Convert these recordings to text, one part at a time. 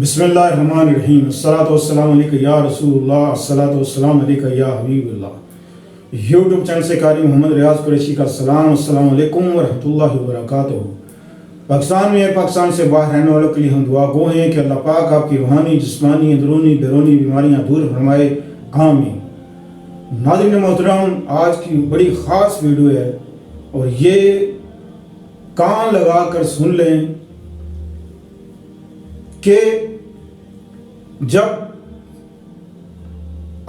بسم اللہ الرحمن الرحیم الصلاۃ والسلام علیکہ یا رسول اللہ الصلاۃ والسلام علیکہ یا حبیب اللہ۔ یوٹیوب چینل سے قاری محمد ریاض قریشی کا سلام، السلام علیکم ورحمۃ اللہ وبرکاتہ۔ پاکستان میں پاکستان سے باہر رہنے والوں کے لیے ہم دعا گو ہیں کہ اللہ پاک آپ کی روحانی، جسمانی، اندرونی بیرونی بیماریاں دور فرمائے، آمین۔ ناظرین محترم، آج کی بڑی خاص ویڈیو ہے اور یہ کان لگا کر سن لیں کہ جب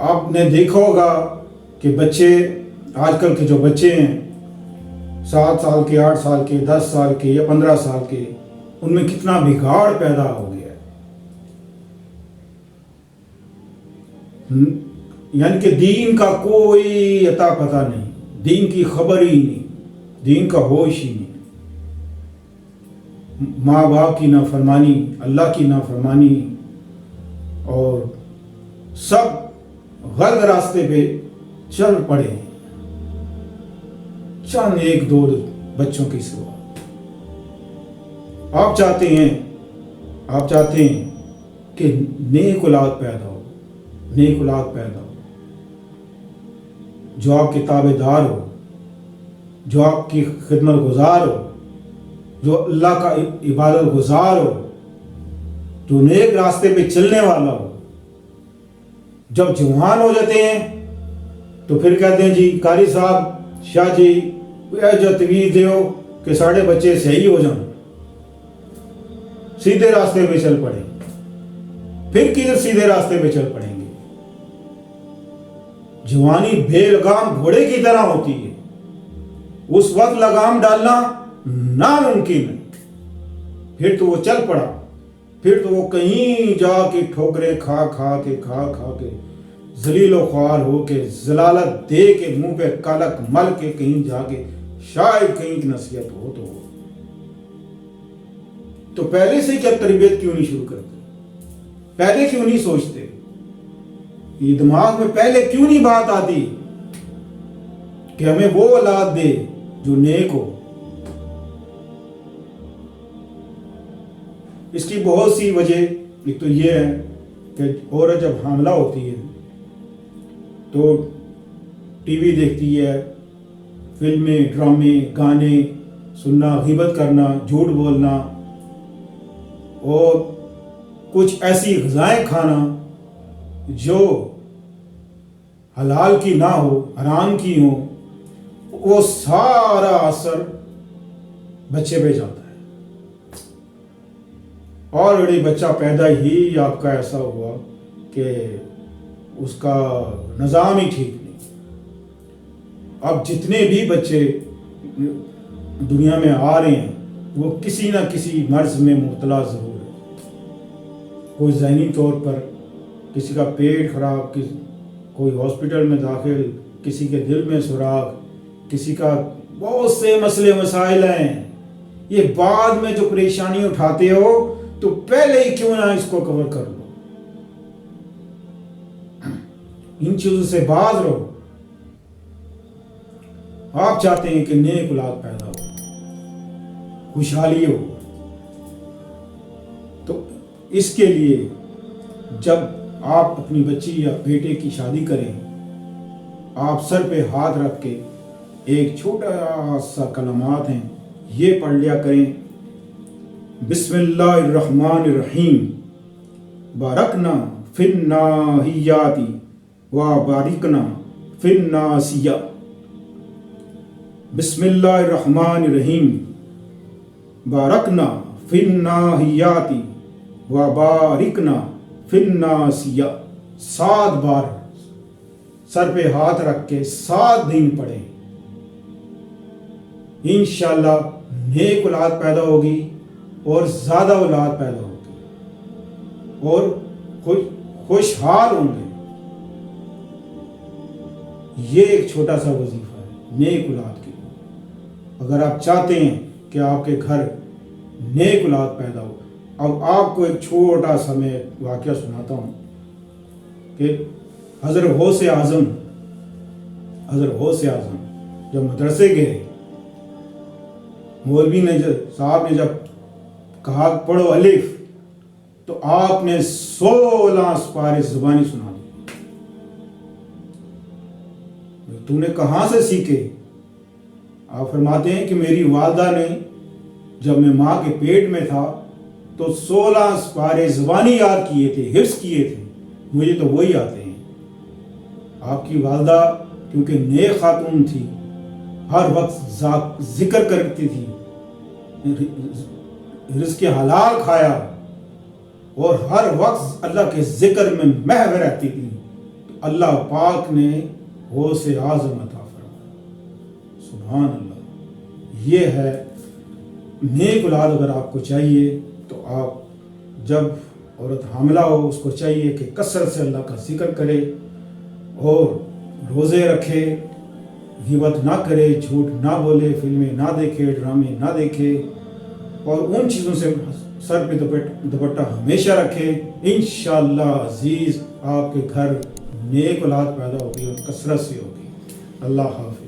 آپ نے دیکھا ہوگا کہ بچے، آج کل کے جو بچے ہیں 7 سال کے، 8 سال کے، 10 سال کے یا 15 سال کے، ان میں کتنا بگاڑ پیدا ہو گیا ہے۔ یعنی کہ دین کا کوئی عطا پتہ نہیں، دین کی خبر ہی نہیں، دین کا ہوش ہی نہیں، ماں باپ کی نافرمانی، اللہ کی نافرمانی، اور سب غلط راستے پہ چل پڑے ہیں، چند ایک دو بچوں کی سوا۔ آپ چاہتے ہیں کہ نیک اولاد پیدا ہو، نیک اولاد پیدا ہو جو آپ کے تابع دار ہو، جو آپ کی خدمت گزار ہو، جو اللہ کا عبادت گزار ہو، جو نیک راستے پہ چلنے والا ہو۔ جب جوان ہو جاتے ہیں تو پھر کہتے ہیں جی قاری صاحب، شاہ جی جو تجویز دیو کہ ساڑھے بچے صحیح ہو جائیں، سیدھے راستے پہ چل پڑیں۔ پھر کدھر سیدھے راستے پہ چل پڑیں گے؟ جوانی بے لگام گھوڑے کی طرح ہوتی ہے، اس وقت لگام ڈالنا ناممکن ہے۔ پھر تو وہ چل پڑا، پھر تو وہ کہیں جا کے ٹھوکریں کھا کے ذلیل و خوار ہو کے، ذلالت دے کے، منہ پہ کالک مل کے کہیں جا کے شاید کہیں کی نصیحت ہو تو پہلے سے کیا تربیت کیوں نہیں شروع کرتے؟ پہلے کیوں نہیں سوچتے؟ یہ دماغ میں پہلے کیوں نہیں بات آتی کہ ہمیں وہ اولاد دے جو نیک ہو؟ اس کی بہت سی وجہ، ایک تو یہ ہے کہ عورت جب حاملہ ہوتی ہے تو ٹی وی دیکھتی ہے، فلمیں، ڈرامے، گانے سننا، غیبت کرنا، جھوٹ بولنا، اور کچھ ایسی غذائیں کھانا جو حلال کی نہ ہو، حرام کی ہو، وہ سارا اثر بچے پہ جاتا ہے۔ اور بچہ پیدا ہی آپ کا ایسا ہوا کہ اس کا نظام ہی ٹھیک نہیں۔ اب جتنے بھی بچے دنیا میں آ رہے ہیں وہ کسی نہ کسی مرض میں مبتلا ضرور ہے۔ کوئی ذہنی طور پر، کسی کا پیٹ خراب، کوئی ہاسپٹل میں داخل، کسی کے دل میں سوراخ، کسی کا بہت سے مسئلے مسائل ہیں۔ یہ بعد میں جو پریشانی اٹھاتے ہو تو پہلے ہی کیوں نہ اس کو کور کر لو۔ ان چیزوں سے باز رہو۔ آپ چاہتے ہیں کہ نیک اولاد پیدا ہو، خوشحالی ہو، تو اس کے لیے جب آپ اپنی بچی یا بیٹے کی شادی کریں، آپ سر پہ ہاتھ رکھ کے ایک چھوٹا سا کلمات ہیں، یہ پڑھ لیا کریں: بسم اللہ الرحمن الرحیم، بارکنا فی الناحیات و بارکنا فی الناسیہ۔ بسم اللہ الرحمن الرحیم، بارکنا فی الناحیات و بارکنا فی الناسیہ۔ 7 بار سر پہ ہاتھ رکھ کے 7 دن پڑھیں، انشاءاللہ نیک اولاد پیدا ہوگی اور زیادہ اولاد پیدا ہوگی اور خوشحال ہوں گے۔ یہ ایک چھوٹا سا وظیفہ ہے نیک اولاد کے لیے۔ اگر آپ چاہتے ہیں کہ آپ کے گھر نیک اولاد پیدا ہو، اب آپ کو ایک چھوٹا سا میں واقعہ سناتا ہوں کہ حضرت غوث اعظم جب مدرسے گئے، مولوی نے صاحب نے جب کہا پڑھو الف، تو آپ نے 16 سپارے زبانی سنا دی. تو نے کہاں سے سیکھے؟ آپ فرماتے ہیں کہ میری والدہ نے جب میں ماں کے پیٹ میں تھا تو 16 سپارے زبانی یاد کیے تھے، حفظ کیے تھے. مجھے تو وہی آتے ہیں. آپ کی والدہ کیونکہ نیک خاتون تھی، ہر وقت ذکر کرتی تھی، رزق حلال کھایا اور ہر وقت اللہ کے ذکر میں محو رہتی تھی. اللہ پاک نے غوث اعظم عطا فرمایا. سبحان اللہ. یہ ہے نیک اولاد. اگر آپ کو چاہیے تو آپ جب عورت حاملہ ہو اس کو چاہیے کہ کثرت سے اللہ کا ذکر کرے اور روزے رکھے، غیبت نہ کرے، جھوٹ نہ بولے، فلمیں نہ دیکھے، ڈرامے نہ دیکھے، اور ان چیزوں سے سر پہ دوپٹہ ہمیشہ رکھے. انشاءاللہ عزیز آپ کے گھر نیک اولاد پیدا ہوگی اور کثرت سے ہوگی. اللہ حافظ.